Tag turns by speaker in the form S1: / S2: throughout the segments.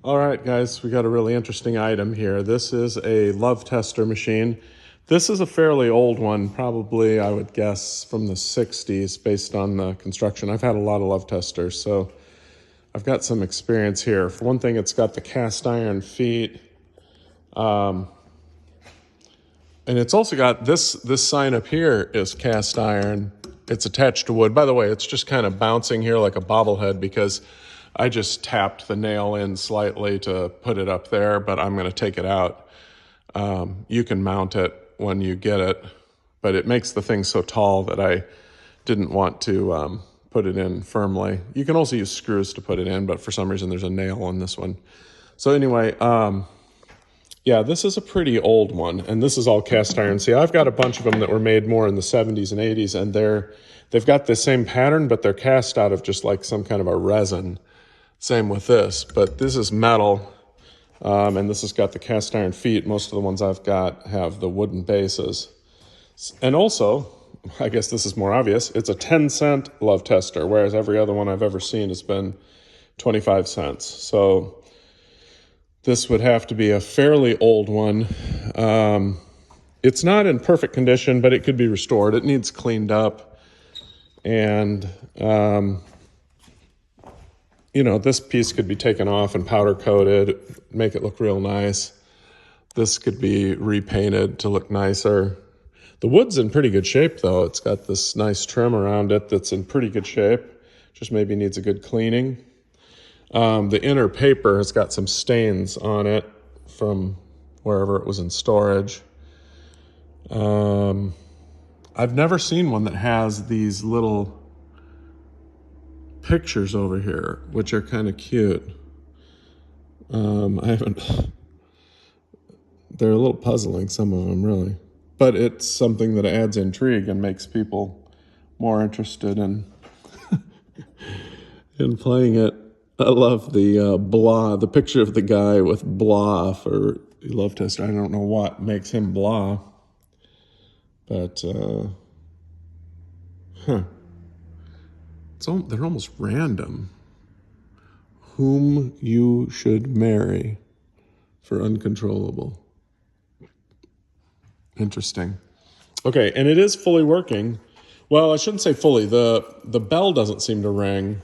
S1: All right, guys, we got a really interesting item here. This is a love tester machine. This is a fairly old one, probably, I would guess, from the 60s based on the construction. I've had a lot of love testers, so I've got some experience here. For one thing, it's got the cast iron feet. And it's also got this sign up here is cast iron. It's attached to wood. By the way, it's just kind of bouncing here like a bobblehead because I just tapped the nail in slightly to put it up there, but I'm going to take it out. You can mount it when you get it, but it makes the thing so tall that I didn't want to put it in firmly. You can also use screws to put it in, but for some reason there's a nail on this one. So anyway, yeah, this is a pretty old one, and this is all cast iron. See, I've got a bunch of them that were made more in the 70s and 80s, and they've got the same pattern, but they're cast out of just like some kind of a resin. Same with this, but this is metal, and this has got the cast iron feet. Most of the ones I've got have the wooden bases. And also, I guess this is more obvious, it's a 10-cent love tester, whereas every other one I've ever seen has been 25 cents. So this would have to be a fairly old one. It's not in perfect condition, but it could be restored. It needs cleaned up. And, you know, this piece could be taken off and powder coated, make it look real nice. This could be repainted to look nicer. The wood's in pretty good shape, though. It's got this nice trim around it that's in pretty good shape. Just maybe needs a good cleaning. The inner paper has got some stains on it from wherever it was in storage. I've never seen one that has these little pictures over here, which are kind of cute. I haven't, they're a little puzzling, some of them really, but it's something that adds intrigue and makes people more interested in, in playing it. I love the blah, the picture of the guy with blah for love tester. I don't know what makes him blah, but, they're almost random. Whom you should marry for uncontrollable. Interesting. Okay, and it is fully working. Well, I shouldn't say fully. The bell doesn't seem to ring.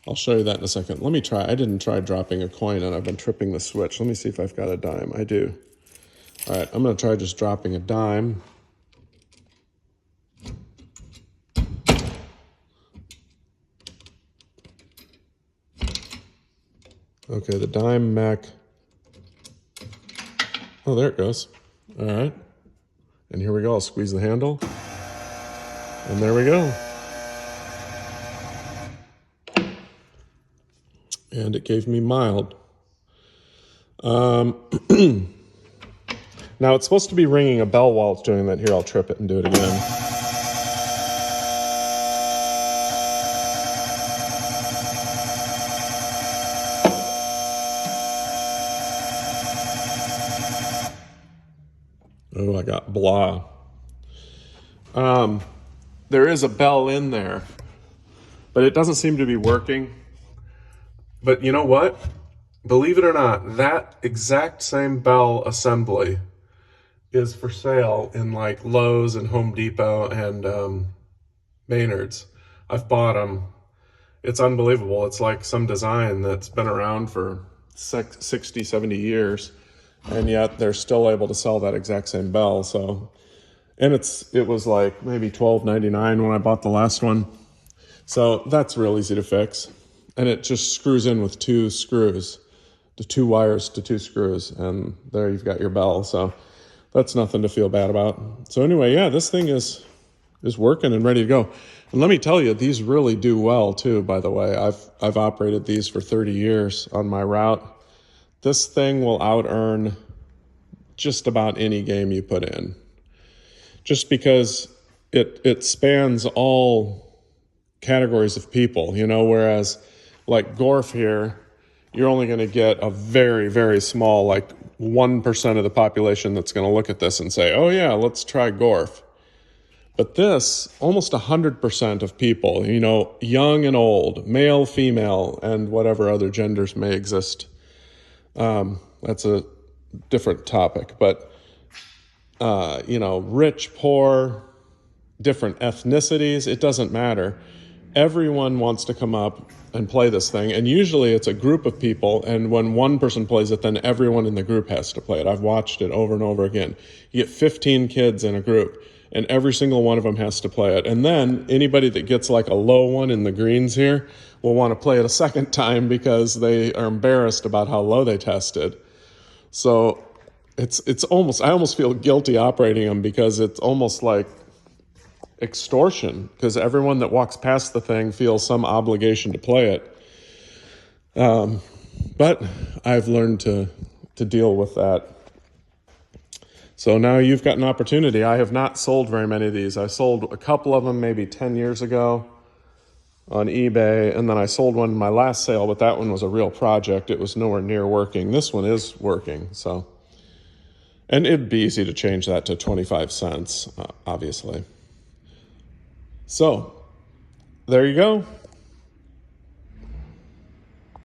S1: I'll show you that in a second. Let me try. I didn't try dropping a coin, and I've been tripping the switch. Let me see if I've got a dime. I do. All right, I'm going to try just dropping a dime. Okay, the dime Mac. Oh, there it goes. All right. And here we go. I'll squeeze the handle. And there we go. And it gave me mild. Now, it's supposed to be ringing a bell while it's doing that. Here, I'll trip it and do it again. Oh, I got blah. There is a bell in there, but it doesn't seem to be working. But you know what? Believe it or not, that exact same bell assembly is for sale in like Lowe's and Home Depot and Maynard's. I've bought them. It's unbelievable. It's like some design that's been around for 60, 70 years. And yet they're still able to sell that exact same bell. So, and it was like maybe $12.99 when I bought the last one. So that's real easy to fix. And it just screws in with two screws, the 2 wires to 2 screws. And there you've got your bell. So that's nothing to feel bad about. So anyway, yeah, this thing is working and ready to go. And let me tell you, these really do well too, by the way. I've operated these for 30 years on my route. This thing will out-earn just about any game you put in. Just because it spans all categories of people, you know, whereas like Gorf here, you're only going to get a very, very small, like 1% of the population that's going to look at this and say, oh yeah, let's try Gorf. But this, almost 100% of people, you know, young and old, male, female, and whatever other genders may exist That's a different topic, but, you know, rich, poor, different ethnicities, it doesn't matter. Everyone wants to come up and play this thing, and usually it's a group of people, and when one person plays it, then everyone in the group has to play it. I've watched it over and over again. You get 15 kids in a group, and every single one of them has to play it. And then anybody that gets like a low one in the greens here will want to play it a second time because they are embarrassed about how low they tested. So it's almost, I almost feel guilty operating them because it's almost like extortion, because everyone that walks past the thing feels some obligation to play it. But I've learned to deal with that. So now you've got an opportunity. I have not sold very many of these. I sold a couple of them maybe 10 years ago on eBay, and then I sold one in my last sale, but that one was a real project. It was nowhere near working. This one is working, so. And it'd be easy to change that to 25 cents, obviously. So, there you go.